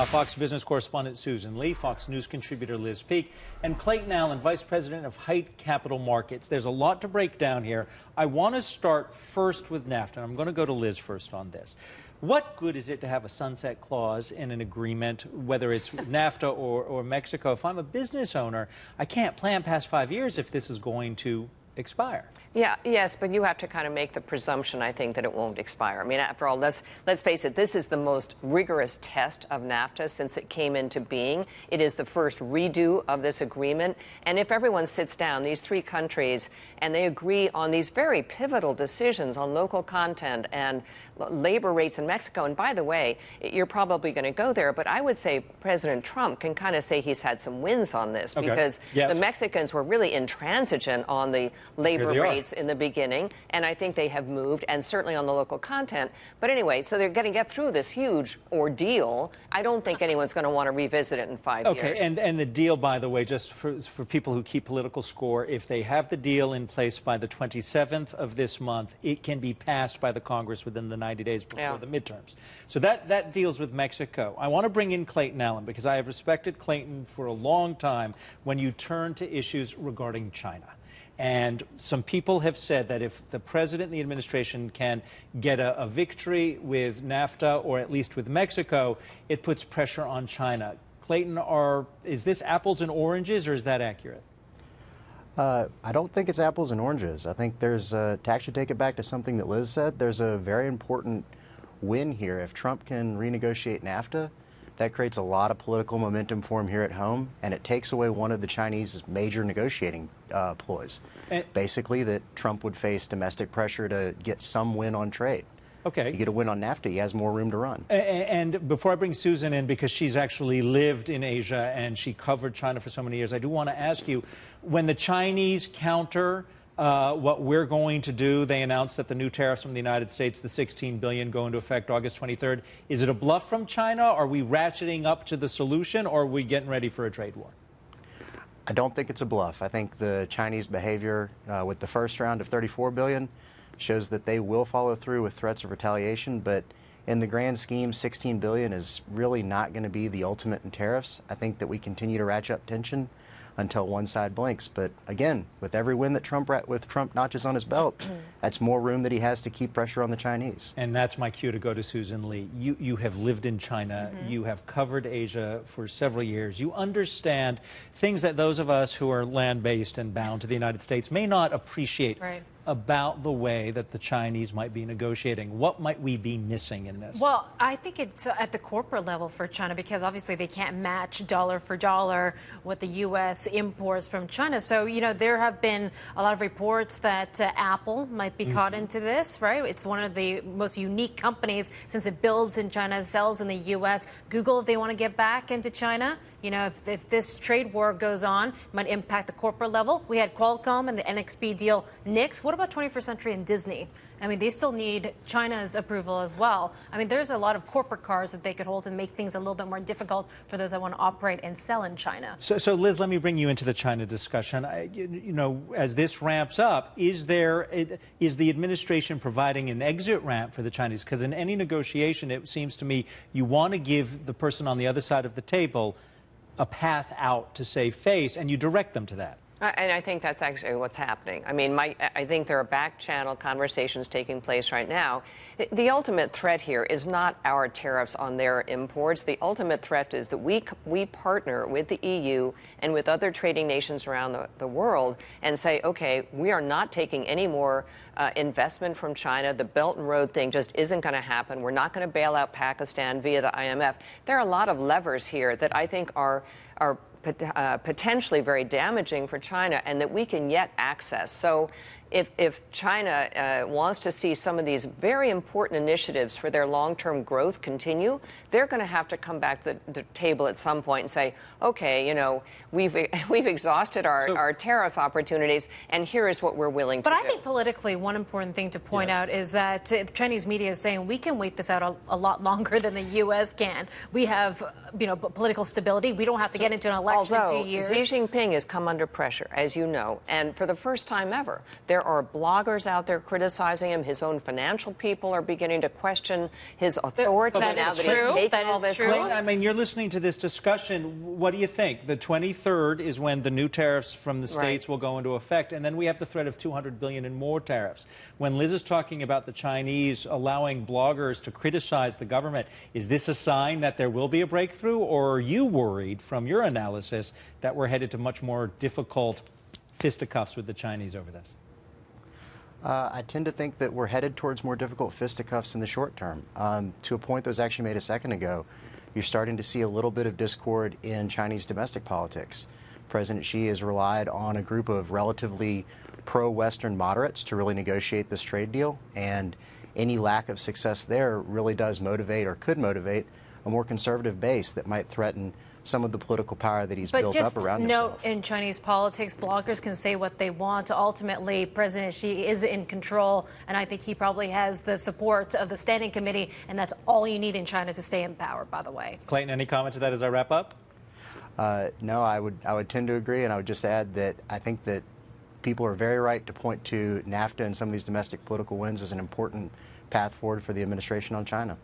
Fox Business correspondent Susan Lee, Fox News contributor Liz Peek, and Clayton Allen, Vice President of Height Capital Markets. There's a lot to break down here. I want to start first with NAFTA. I'm going to go to Liz first on this. What good is it to have a sunset clause in an agreement, whether it's NAFTA or Mexico? If I'm a business owner, I can't plan past 5 years if this is going to expire. Yes, but you have to kind of make the presumption, I think, that it won't expire. I mean, after all, let's face it, this is the most rigorous test of NAFTA since it came into being. It is the first redo of this agreement. And if everyone sits down, these three countries, and they agree on these very pivotal decisions on local content and labor rates in Mexico, and by the way, you're probably going to go there, but I would say President Trump can kind of say he's had some wins on this because the Mexicans were really intransigent on the labor rates in the beginning, and I think they have moved, and certainly on the local content. But anyway, so they're going to get through this huge ordeal. I don't think anyone's going to want to revisit it in 5 years. Okay, and the deal, by the way, just for people who keep political score, if they have the deal in place by the 27th of this month, it can be passed by the Congress within the 90 days before the midterms. So that deals with Mexico. I want to bring in Clayton Allen because I have respected Clayton for a long time when you turn to issues regarding China. And some people have said that if the president and the administration can get a victory with NAFTA or at least with Mexico, it puts pressure on China. Clayton, is this apples and oranges, or is that accurate? I don't think it's apples and oranges. I think to actually take it back to something that Liz said, there's a very important win here. If Trump can renegotiate NAFTA, that creates a lot of political momentum for him here at home, and it takes away one of the Chinese major negotiating ploys. Basically, that Trump would face domestic pressure to get some win on trade. Okay. You get a win on NAFTA, he has more room to run. And before I bring Susan in, because she's actually lived in Asia and she covered China for so many years, I do want to ask you, when the Chinese counter what we're going to do, they announced that the new tariffs from the United States, the $16 billion, go into effect August 23rd. Is it a bluff from China? Are we ratcheting up to the solution, or are we getting ready for a trade war? I don't think it's a bluff. I think the Chinese behavior with the first round of $34 billion shows that they will follow through with threats of retaliation, but in the grand scheme, $16 billion is really not going to be the ultimate in tariffs. I think that we continue to ratchet up tension until one side blinks. But again, with every win that Trump notches on his belt, that's more room that he has to keep pressure on the Chinese. And that's my cue to go to Susan Lee. You have lived in China. You have covered Asia for several years. You understand things that those of us who are land-based and bound to the United States may not appreciate about the way that the Chinese might be negotiating. What might we be missing in this? Well, I think it's at the corporate level for China, because obviously they can't match dollar for dollar what the U.S. imports from China. So, you know, there have been a lot of reports that Apple might be caught into this, right? It's one of the most unique companies since it builds in China, sells in the U.S. Google, if they want to get back into China, you know, if this trade war goes on, it might impact the corporate level. We had Qualcomm and the NXP deal nixed. What about 21st Century and Disney? I mean, they still need China's approval as well. I mean, there's a lot of corporate cars that they could hold and make things a little bit more difficult for those that want to operate and sell in China. So Liz, let me bring you into the China discussion. You know, as this ramps up, is the administration providing an exit ramp for the Chinese? Because in any negotiation, it seems to me you want to give the person on the other side of the table a path out to save face, and you direct them to that. And I think that's actually what's happening. I mean, I think there are back-channel conversations taking place right now. The ultimate threat here is not our tariffs on their imports. The ultimate threat is that we partner with the EU and with other trading nations around the world and say, okay, we are not taking any more investment from China. The Belt and Road thing just isn't going to happen. We're not going to bail out Pakistan via the IMF. There are a lot of levers here that I think are potentially very damaging for China and that we can yet access. So if China wants to see some of these very important initiatives for their long-term growth continue, they're going to have to come back to the table at some point and say, okay, you know, we've exhausted our tariff opportunities, and here is what we're willing to do. But I think politically, one important thing to point out is that the Chinese media is saying we can wait this out a lot longer than the U.S. can. We have, you know, political stability. We don't have to get into an election in 2 years. Xi Jinping has come under pressure, as you know, and for the first time ever, there are bloggers out there criticizing him. His own financial people are beginning to question his authority That now is that he's true. taken That all is this true. on. I mean, you're listening to this discussion. What do you think? The 23rd is when the new tariffs from the states will go into effect, and then we have the threat of $200 billion in more tariffs. When Liz is talking about the Chinese allowing bloggers to criticize the government, is this a sign that there will be a breakthrough, or are you worried from your analysis that we're headed to much more difficult fisticuffs with the Chinese over this? I tend to think that we're headed towards more difficult fisticuffs in the short term. To a point that was actually made a second ago, you're starting to see a little bit of discord in Chinese domestic politics. President Xi has relied on a group of relatively pro-Western moderates to really negotiate this trade deal, and any lack of success there really does motivate, or could motivate, a more conservative base that might threaten some of the political power that he's built up around himself. But just note, in Chinese politics, bloggers can say what they want. Ultimately, President Xi is in control, and I think he probably has the support of the Standing Committee, and that's all you need in China to stay in power, by the way. Clayton, any comment to that as I wrap up? No, I would tend to agree, and I would just add that I think that people are very right to point to NAFTA and some of these domestic political wins as an important path forward for the administration on China.